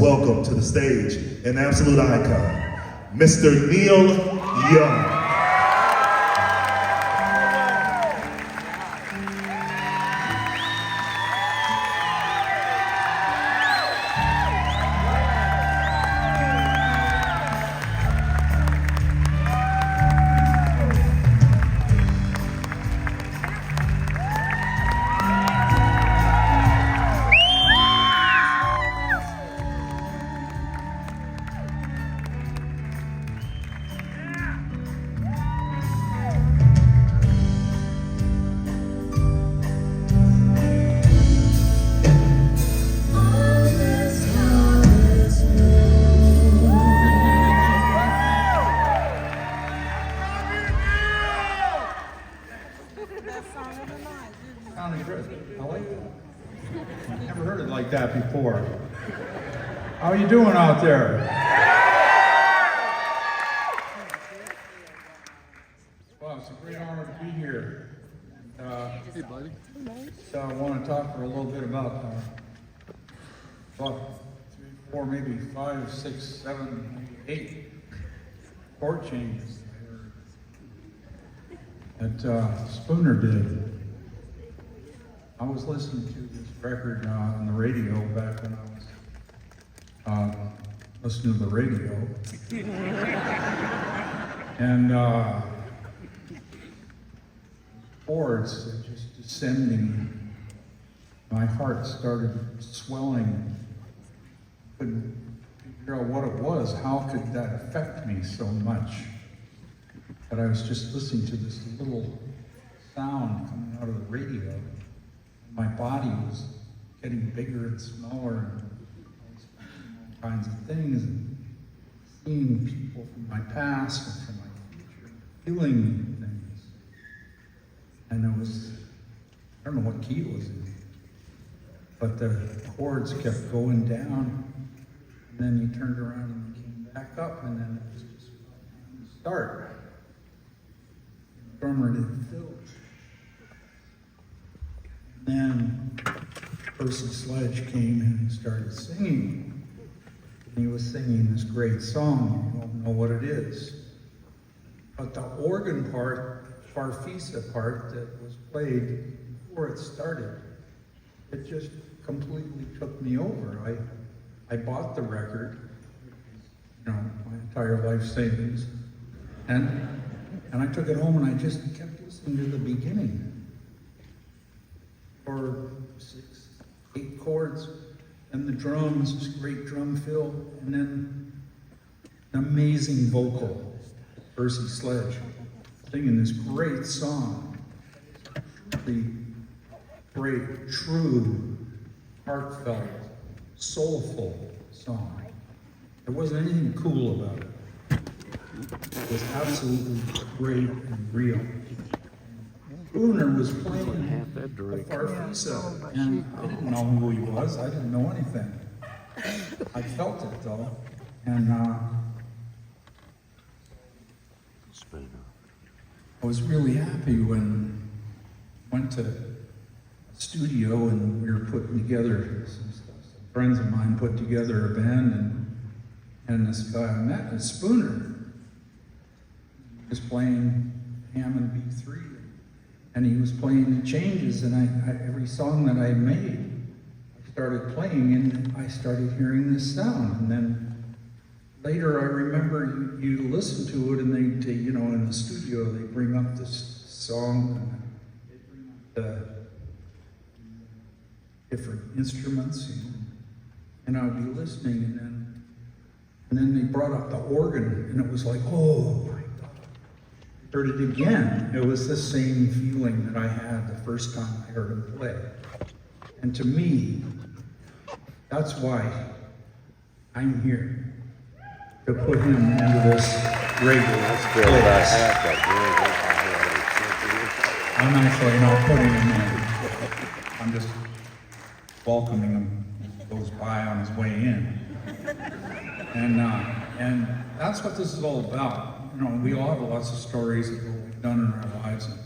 Welcome to the stage, an absolute icon, Mr. Neil Young. Sounded good. I like that. Never heard it like that before. How are you doing out there? Well, it's a great honor to be here. Hey, buddy. So I want to talk for a little bit about 3, 4, maybe 5, 6, 7, 8 chord changes that Spooner did. I was listening to this record on the radio back when I was listening to the radio. And chords just descending. My heart started swelling. Couldn't figure out what it was. How could that affect me so much? But I was just listening to this little sound coming out of the radio. My body was getting bigger and smaller, and all kinds of things, and seeing people from my past and from my future, feeling things. And it was, I don't know what key it was in, but the chords kept going down, and then you turned around and came back up, and then it was just start. The drummer didn't fill. Then Percy Sledge came in and started singing. And he was singing this great song. You don't know what it is. But the organ part, Farfisa part that was played before it started, it just completely took me over. I bought the record, you know, my entire life savings, and I took it home and I just kept listening to the beginning. Or 6, 8 chords, and the drums, this great drum fill, and then an amazing vocal, Percy Sledge, singing this great song, the great, true, heartfelt, soulful song. There wasn't anything cool about it. It was absolutely great and real. Spooner was playing the Farfisa, and I didn't know who he was. I didn't know anything. I felt it though, and I was really happy when I went to a studio and we were putting together some stuff. Some friends of mine put together a band, and this guy I met, is Spooner, he was playing Hammond B3. And he was playing the changes, and I every song that I made, I started playing, and I started hearing this sound. And then later, I remember you listen to it, and they you know, in the studio, they bring up this song, and they bring up the different instruments, you know, and I would be listening, and then they brought up the organ, and it was like, oh my God. Heard it again. It was the same feeling that I had the first time I heard him play. And to me, that's why I'm here, to put him into this great place. I'm actually not putting him in. I'm just welcoming him as he goes by on his way in. And that's what this is all about. You know, we all have lots of stories of what we've done in our lives and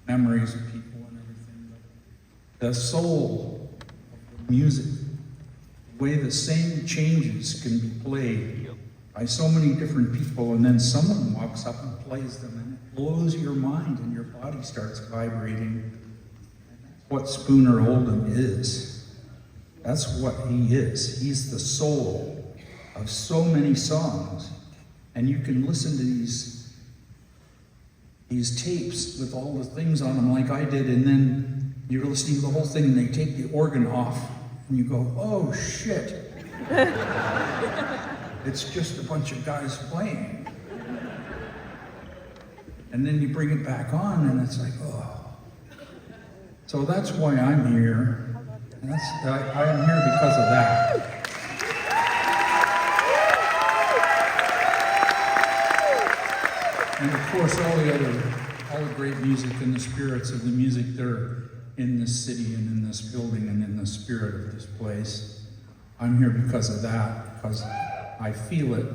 memories of people and everything. But the soul of the music the way the same changes can be played by so many different people, and then someone walks up and plays them, and it blows your mind, and your body starts vibrating. What Spooner Oldham is. That's what he is. He's the soul of so many songs. And you can listen to these tapes with all the things on them like I did, and then you're listening to the whole thing and they take the organ off and you go, oh shit. It's just a bunch of guys playing. And then you bring it back on and it's like, oh. So that's why I'm here. And I am here because of that. And of course, all the great music and the spirits of the music that are in this city and in this building and in the spirit of this place. I'm here because of that, because I feel it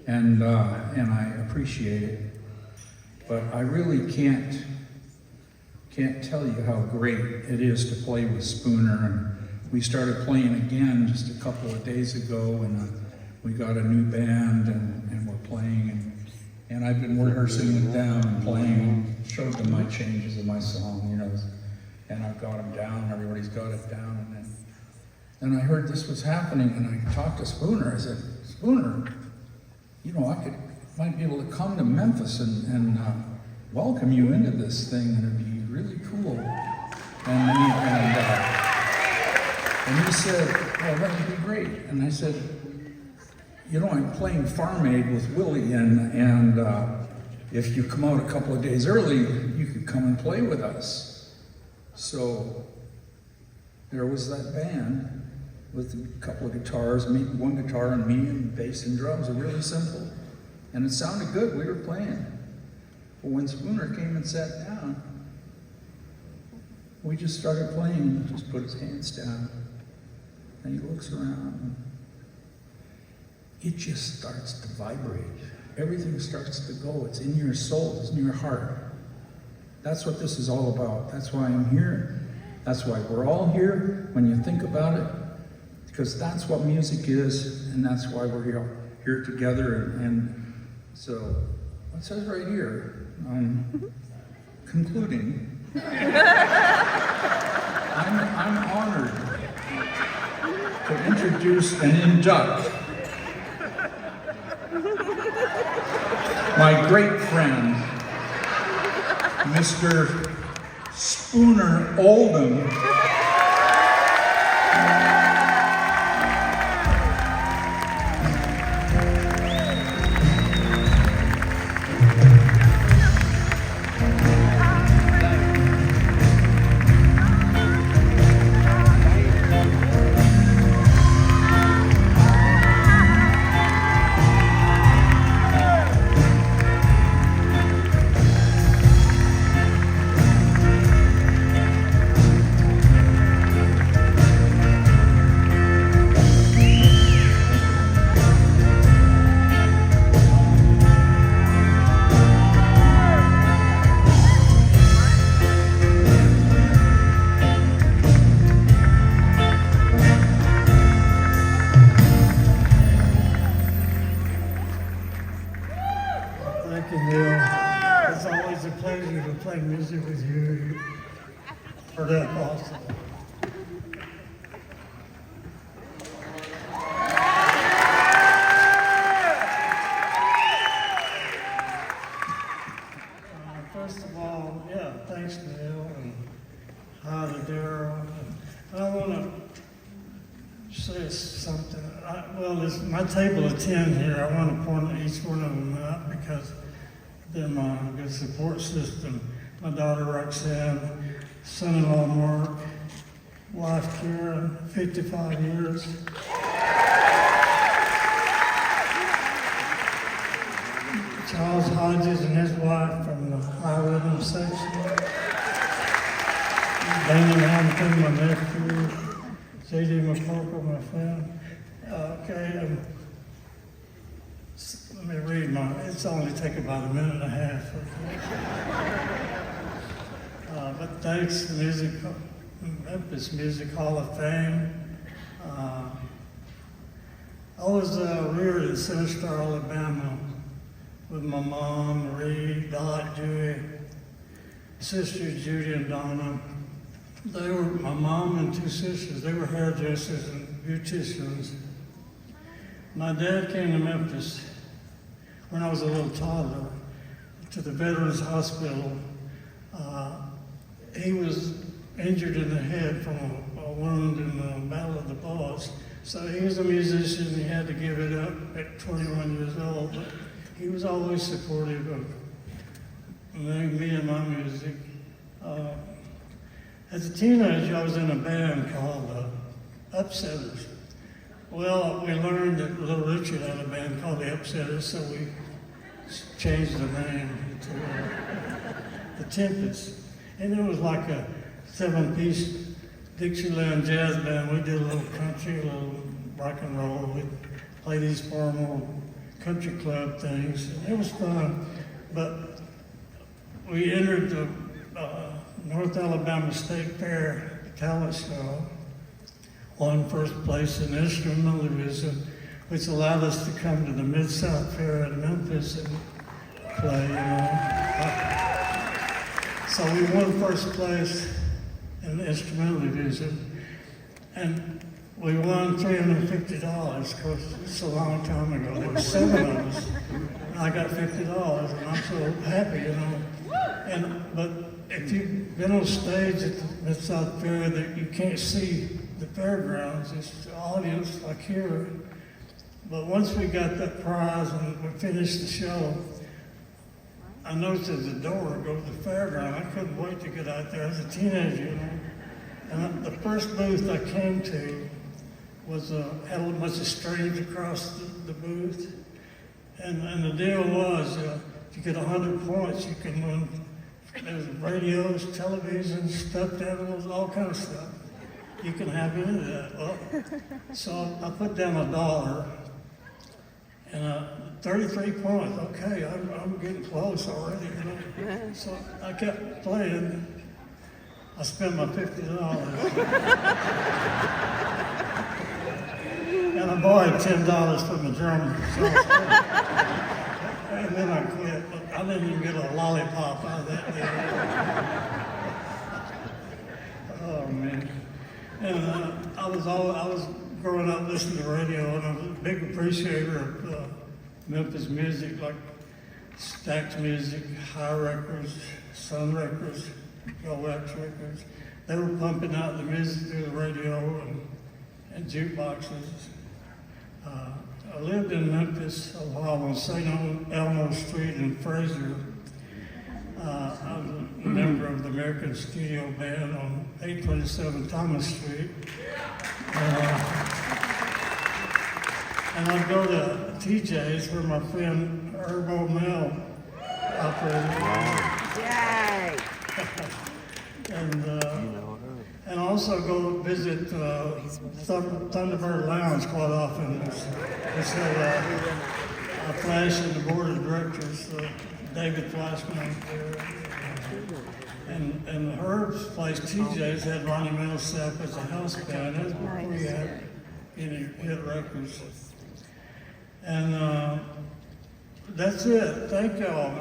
and I appreciate it. But I really can't tell you how great it is to play with Spooner. And we started playing again just a couple of days ago, and we got a new band and we're playing. And I've been rehearsing with them and playing and showed them my changes of my song, you know, and I've got them down, everybody's got it down. And I heard this was happening, and I talked to Spooner. I said, Spooner, you know, might be able to come to Memphis and welcome you into this thing, and it'd be really cool. And he said, well, that would be great. And I said, you know, I'm playing Farm Aid with Willie, and if you come out a couple of days early, you could come and play with us. So there was that band with a couple of guitars, one guitar and me, and bass and drums, really simple. And it sounded good, we were playing. But when Spooner came and sat down, we just started playing, he just put his hands down, and he looks around. It just starts to vibrate. Everything starts to go. It's in your soul, it's in your heart. That's what this is all about. That's why I'm here. That's why we're all here when you think about it, because that's what music is, and that's why we're here together. And so, it says right here, I'm concluding. I'm honored to introduce and induct my great friend, Mr. Spooner Oldham. Thank you, Neil. It's always a pleasure to play music with you. For that possible. First of all, yeah, thanks, Neil, and hi to Daryl. I want to say something. There's my table of 10 here. I want to point each one of them out because they're my good support system. My daughter Roxanne, son-in-law Mark, wife Karen, 55 years. Charles Hodges and his wife from the High Rhythm section. Danny Hampton, my nephew. J.D. McCorkle, my friend. Okay, let me read it's only take about a minute and a half. Okay. But thanks to Memphis Music Hall of Fame, I was reared in Sinister, Alabama, with my mom, Marie, Dot, Dewey, sisters Judy and Donna. They were, my mom and two sisters, they were hairdressers and beauticians. My dad came to Memphis when I was a little toddler to the Veterans Hospital. He was injured in the head from a wound in the Battle of the Bulge. So he was a musician, he had to give it up at 21 years old, but he was always supportive of me and my music. As a teenager, I was in a band called Upsetters. Well, we learned that Little Richard had a band called the Upsetters, so we changed the name to the Tempests. And it was like a 7-piece Dixieland jazz band. We did a little country, a little rock and roll. We'd play these formal country club things. It was fun, but we entered the North Alabama State Fair talent show, won first place in instrumental division, which allowed us to come to the Mid-South Fair in Memphis and play, you know. So we won first place in the instrumental division, and we won $350. Of course, it's a long time ago. There were 7 of us, and I got $50, and I'm so happy, you know. But if you've been on stage at the Mid-South Fair, that you can't see the fairgrounds, it's the audience like here. But once we got that prize and we finished the show, I noticed at the door to go to the fairground. I couldn't wait to get out there. I was a teenager, you know. And the first booth I came to was had a bunch of strings across the booth. And the deal was, if you get 100 points, you can win. There was radios, televisions, stuffed animals, all kinds of stuff. You can have any of that. Well, so I put down $1, and 33 points. Okay, I'm getting close already, you know. So I kept playing. I spent my $50. And I borrowed $10 from the drummer. So and then I quit. But I didn't even get a lollipop out of that deal. Oh man. And I was growing up listening to radio, and I was a big appreciator of Memphis music, like Stax Music, High Records, Sun Records, Go Wax Records. They were pumping out the music through the radio and jukeboxes. I lived in Memphis a while on St. Elmo Street in Fraser. I was a member of the American Studio Band on 827 Thomas Street. And I'd go to TJ's where my friend Herbo Mel operated. Yay! And also go visit Thunderbird Lounge quite often. It's a Flash and the board of directors, David Flashman there. And Herb's place, TJ's, had Ronnie Millsap as a house band. That was before he had any hit records. And that's it. Thank y'all.